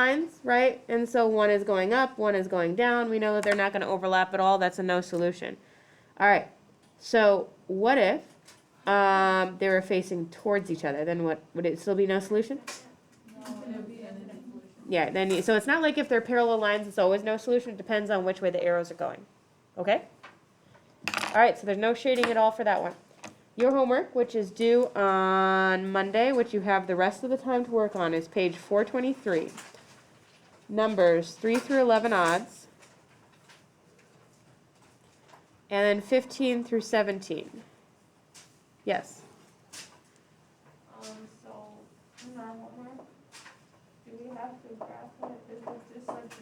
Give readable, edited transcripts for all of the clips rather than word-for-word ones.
lines, right? And so one is going up, one is going down. We know that they're not going to overlap at all. That's a no solution. All right. So what if they were facing towards each other? Then what would it still be no solution? Yeah. Then so it's not like if they're parallel lines, it's always no solution. It depends on which way the arrows are going. Okay. All right. So there's no shading at all for that one. Your homework, which is due on Monday, which you have the rest of the time to work on, is page 423. Numbers 3 through 11 odds, and then 15 through 17. Yes? So, in our homework, do we have to graph it? Is it just like the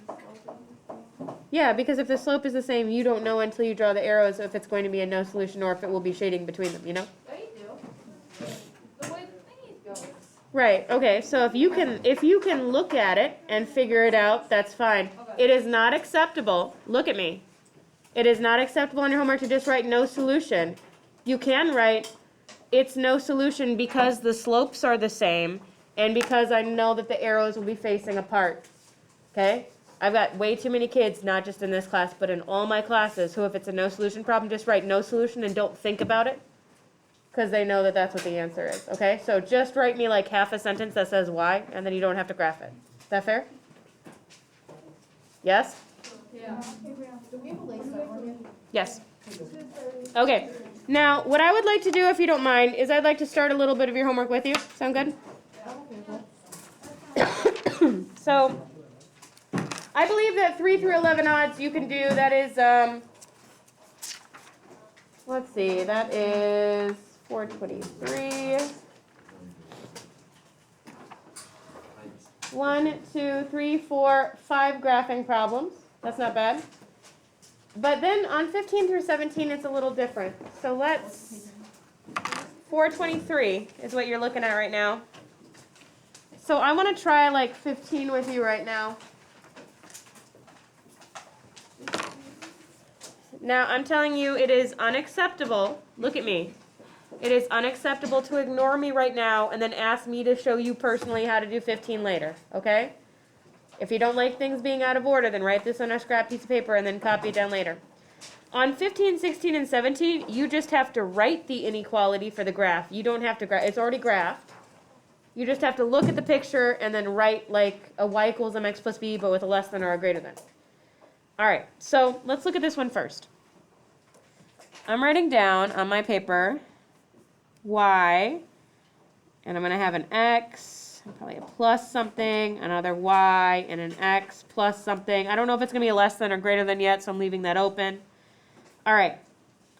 slope is the same? Yeah, because if the slope is the same, you don't know until you draw the arrows if it's going to be a no solution or if it will be shading between them, you know? Oh, you do. The way the thingy goes. Right, okay, so if you can look at it and figure it out, that's fine. Okay. It is not acceptable, look at me. It is not acceptable in your homework to just write no solution. You can write it's no solution because the slopes are the same and because I know that the arrows will be facing apart. Okay? I've got way too many kids, not just in this class, but in all my classes, who if it's a no solution problem, just write no solution and don't think about it. Because they know that that's what the answer is, okay? So just write me like half a sentence that says why, and then you don't have to graph it. Is that fair? Yes? Yeah. Do we have a lace that one? Yes. Okay. Now, what I would like to do, if you don't mind, is I'd like to start a little bit of your homework with you. Sound good? So, I believe that 3 through 11 odds you can do. That is, let's see, that is 423. 1, 2, 3, 4, 5 graphing problems. That's not bad. But then on 15 through 17, it's a little different. So let's, 423 is what you're looking at right now. So I want to try like 15 with you right now. Now I'm telling you it is unacceptable. Look at me. It is unacceptable to ignore me right now and then ask me to show you personally how to do 15 later, okay? If you don't like things being out of order, then write this on a scrap piece of paper and then copy it down later. On 15, 16, and 17, you just have to write the inequality for the graph. You don't have to graph. It's already graphed. You just have to look at the picture and then write like a y equals mx plus b, but with a less than or a greater than. All right, so let's look at this one first. I'm writing down on my paper y, and I'm going to have an x, probably a plus something, another y, and an x plus something. I don't know if it's going to be a less than or greater than yet, so I'm leaving that open. All right,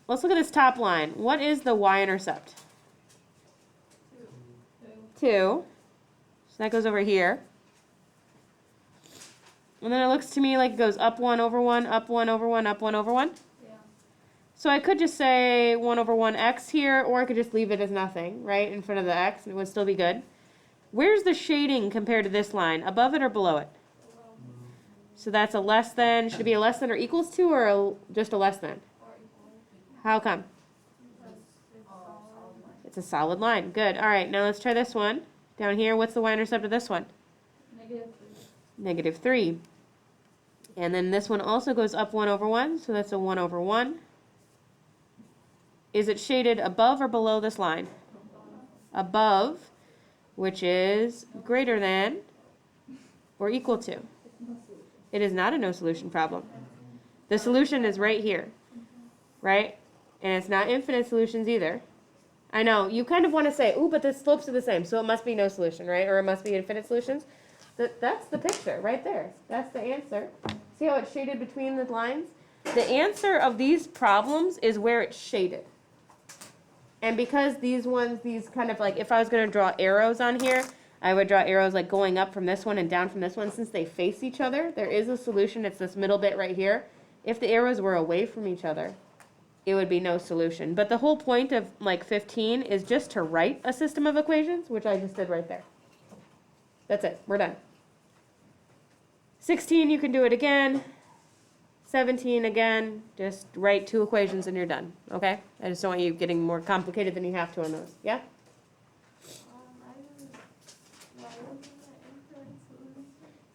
let's look at this top line. What is the y-intercept? 2. So that goes over here. And then it looks to me like it goes up 1 over 1, up 1 over 1, up 1 over 1. Yeah. So I could just say 1 over 1x here, or I could just leave it as nothing, right, in front of the x, and it would still be good. Where's the shading compared to this line? Above it or below it? So that's a less than. Should it be a less than or equals to, or just a less than? How come? It's a solid line. Good. All right, now let's try this one. Down here, what's the y-intercept of this one? -3. -3. And then this one also goes up 1 over 1, so that's a 1 over 1. Is it shaded above or below this line? Above, which is greater than or equal to. It is not a no solution problem. The solution is right here, right? And it's not infinite solutions either. I know, you kind of want to say, ooh, but the slopes are the same, so it must be no solution, right? Or it must be infinite solutions. That's the picture right there. That's the answer. See how it's shaded between the lines? The answer of these problems is where it's shaded. And because these ones, these kind of like, if I was going to draw arrows on here, I would draw arrows like going up from this one and down from this one. Since they face each other, there is a solution. It's this middle bit right here. If the arrows were away from each other, it would be no solution. But the whole point of like 15 is just to write a system of equations, which I just did right there. That's it. We're done. 16, you can do it again. 17 again, just write 2 equations and you're done, okay? I just don't want you getting more complicated than you have to on those, yeah?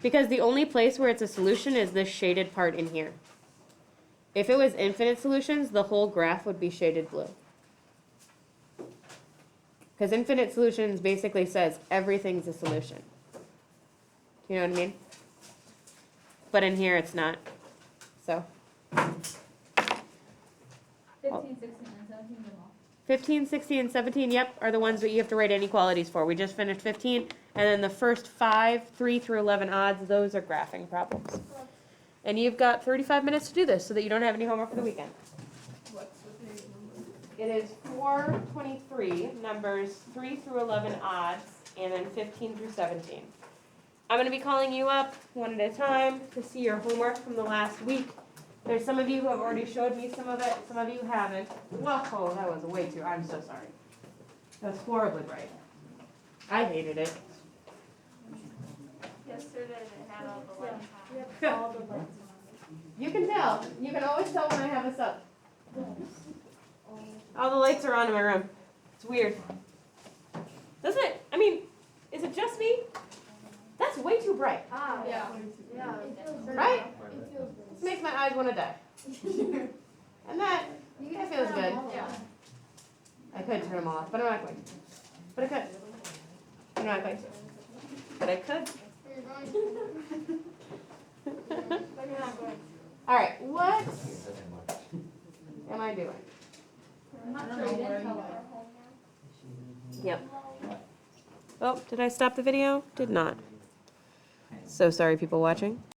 Because the only place where it's a solution is this shaded part in here. If it was infinite solutions, the whole graph would be shaded blue. Because infinite solutions basically says everything's a solution. You know what I mean? But in here, it's not. So 15, 16, and 17 them all. 15, 16, and 17, yep, are the ones that you have to write inequalities for. We just finished 15, and then the first 5, 3 through 11 odds, those are graphing problems. And you've got 35 minutes to do this so that you don't have any homework for the weekend. What's the page number? It is 423, numbers 3 through 11 odds, and then 15 through 17. I'm going to be calling you up one at a time to see your homework from the last week. There's some of you who have already showed me some of it, some of you haven't. Whoa, that was way too, I'm so sorry. That was horribly bright. I hated it. Yesterday they had all the lights on. Yep, all the lights on. You can tell. You can always tell when I have this up. All the lights are on in my room. It's weird. Doesn't it? I mean, is it just me? That's way too bright. Ah, Yeah. yeah, it feels very. Right? It feels This very. makes my eyes want to die. And that, You that can feels turn good. them all Yeah. on. I could turn them off, but I'm not going to. But I could. I'm not going to. But I could. But you're not going. All right, what am I doing? I'm not I don't sure know you where didn't tell you her. Yep. Oh, did I stop the video? Did not. So sorry, people watching.